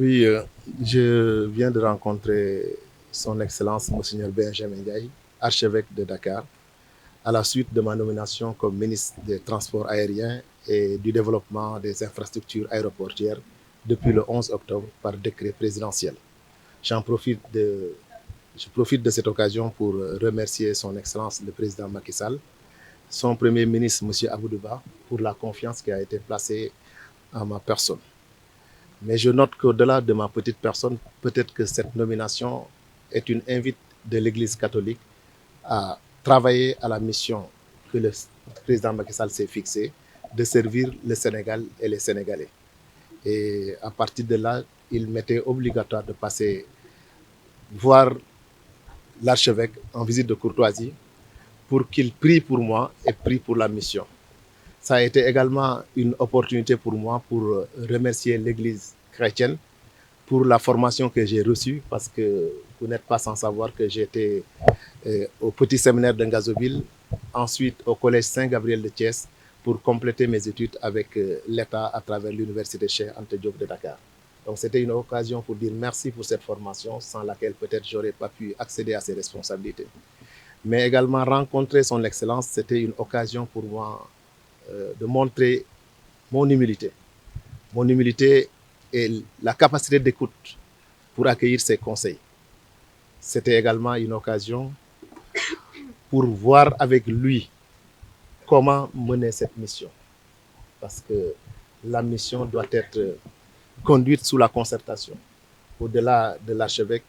Oui, je viens de rencontrer Son Excellence Monseigneur Benjamin Ndiaye, archevêque de Dakar, à la suite de ma nomination comme ministre des Transports aériens et du développement des infrastructures aéroportuaires depuis le 11 octobre par décret présidentiel. J'en profite de, je profite de cette occasion pour remercier Son Excellence le président Macky Sall, son premier ministre M. Aboudouba, pour la confiance qui a été placée en ma personne. Mais je note qu'au-delà de ma petite personne, peut-être que cette nomination est une invite de l'Église catholique à travailler à la mission que le président Macky Sall s'est fixée, de servir le Sénégal et les Sénégalais. Et à partir de là, il m'était obligatoire de passer voir l'archevêque en visite de courtoisie pour qu'il prie pour moi et prie pour la mission. Ça a été également une opportunité pour moi pour remercier l'Église chrétienne pour la formation que j'ai reçue, parce que vous n'êtes pas sans savoir que j'ai été au petit séminaire de Ngazoville, ensuite au collège Saint-Gabriel de Thiès, pour compléter mes études avec l'État à travers l'université Cheikh Anta Diop de Dakar. Donc c'était une occasion pour dire merci pour cette formation, sans laquelle peut-être j'aurais pas pu accéder à ces responsabilités. Mais également rencontrer son Excellence, c'était une occasion pour moi de montrer mon humilité. Mon humilité et la capacité d'écoute pour accueillir ses conseils. C'était également une occasion pour voir avec lui comment mener cette mission. Parce que la mission doit être conduite sous la concertation, au-delà de l'archevêque,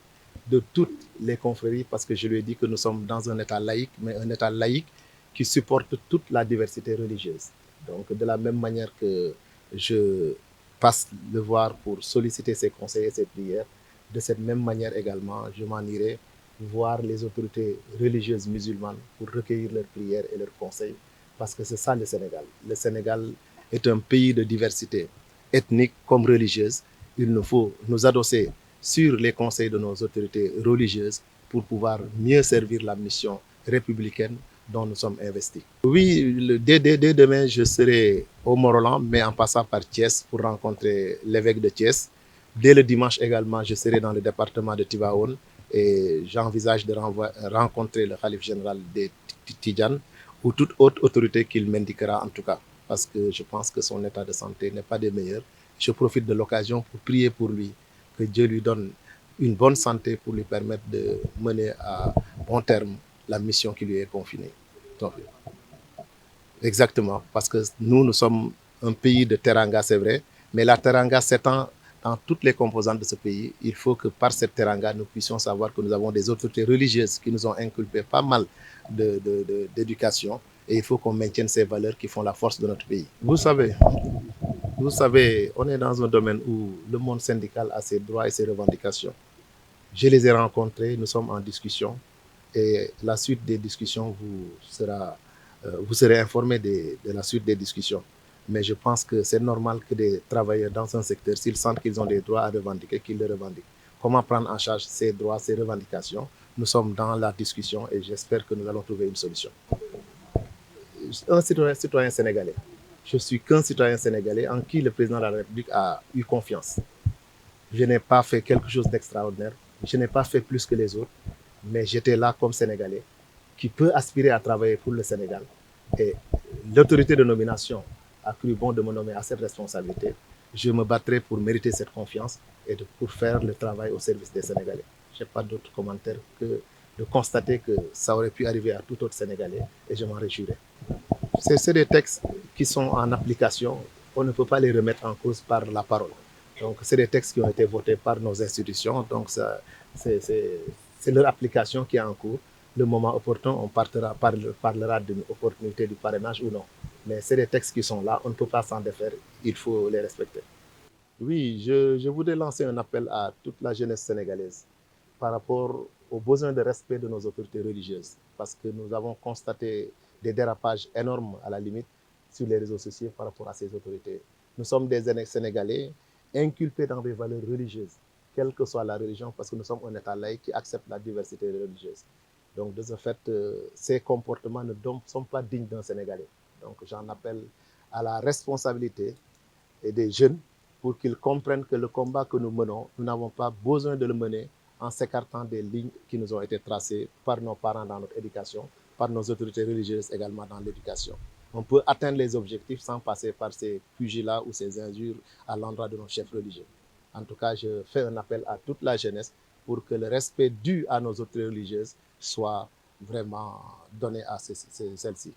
de toutes les confréries, parce que je lui ai dit que nous sommes dans un État laïque, mais un État laïque qui supporte toute la diversité religieuse. Donc, de la même manière que je passe le voir pour solliciter ses conseils et ses prières, de cette même manière également, je m'en irai voir les autorités religieuses musulmanes pour recueillir leurs prières et leurs conseils, parce que c'est ça le Sénégal. Le Sénégal est un pays de diversité ethnique comme religieuse. Il nous faut nous adosser sur les conseils de nos autorités religieuses pour pouvoir mieux servir la mission républicaine dont nous sommes investis. Oui, dès demain, je serai au Morolan, mais en passant par Thiès pour rencontrer l'évêque de Thiès. Dès le dimanche également, je serai dans le département de Tivaouane et j'envisage de rencontrer le Khalif général des Tidjanes ou toute autre autorité qu'il m'indiquera en tout cas, parce que je pense que son état de santé n'est pas des meilleurs. Je profite de l'occasion pour prier pour lui, que Dieu lui donne une bonne santé pour lui permettre de mener à bon terme la mission qui lui est confiée. Donc, exactement, parce que nous sommes un pays de teranga, c'est vrai, mais la teranga s'étend dans toutes les composantes de ce pays. Il faut que par cette teranga, nous puissions savoir que nous avons des autorités religieuses qui nous ont inculpé pas mal d'éducation, et il faut qu'on maintienne ces valeurs qui font la force de notre pays. Vous savez, on est dans un domaine où le monde syndical a ses droits et ses revendications. Je les ai rencontrés, nous sommes en discussion et la suite des discussions vous serez informé de la suite des discussions. Mais je pense que c'est normal que des travailleurs dans un secteur, s'ils sentent qu'ils ont des droits à revendiquer, qu'ils les revendiquent. Comment prendre en charge ces droits, ces revendications? Nous sommes dans la discussion et j'espère que nous allons trouver une solution. Un citoyen sénégalais. Je suis qu'un citoyen sénégalais en qui le président de la République a eu confiance. Je n'ai pas fait quelque chose d'extraordinaire. Je n'ai pas fait plus que les autres, mais j'étais là comme Sénégalais qui peut aspirer à travailler pour le Sénégal. Et l'autorité de nomination a cru bon de me nommer à cette responsabilité. Je me battrai pour mériter cette confiance et pour faire le travail au service des Sénégalais. Je n'ai pas d'autre commentaire que de constater que ça aurait pu arriver à tout autre Sénégalais et je m'en réjouirais. C'est des textes qui sont en application. On ne peut pas les remettre en cause par la parole. Donc, c'est des textes qui ont été votés par nos institutions. Donc, c'est leur application qui est en cours. Le moment opportun, on parlera d'une opportunité du parrainage ou non. Mais c'est des textes qui sont là. On ne peut pas s'en défaire. Il faut les respecter. Oui, je voudrais lancer un appel à toute la jeunesse sénégalaise par rapport aux besoins de respect de nos autorités religieuses, parce que nous avons constaté des dérapages énormes à la limite sur les réseaux sociaux par rapport à ces autorités. Nous sommes des Sénégalais inculpés dans des valeurs religieuses, quelle que soit la religion, parce que nous sommes un État laïque qui accepte la diversité religieuse. Donc, de ce fait, ces comportements ne sont pas dignes d'un Sénégalais. Donc, j'en appelle à la responsabilité et des jeunes pour qu'ils comprennent que le combat que nous menons, nous n'avons pas besoin de le mener en s'écartant des lignes qui nous ont été tracées par nos parents dans notre éducation, par nos autorités religieuses également dans l'éducation. On peut atteindre les objectifs sans passer par ces pugilats ou ces injures à l'endroit de nos chefs religieux. En tout cas, je fais un appel à toute la jeunesse pour que le respect dû à nos autorités religieuses soit vraiment donné à celles-ci.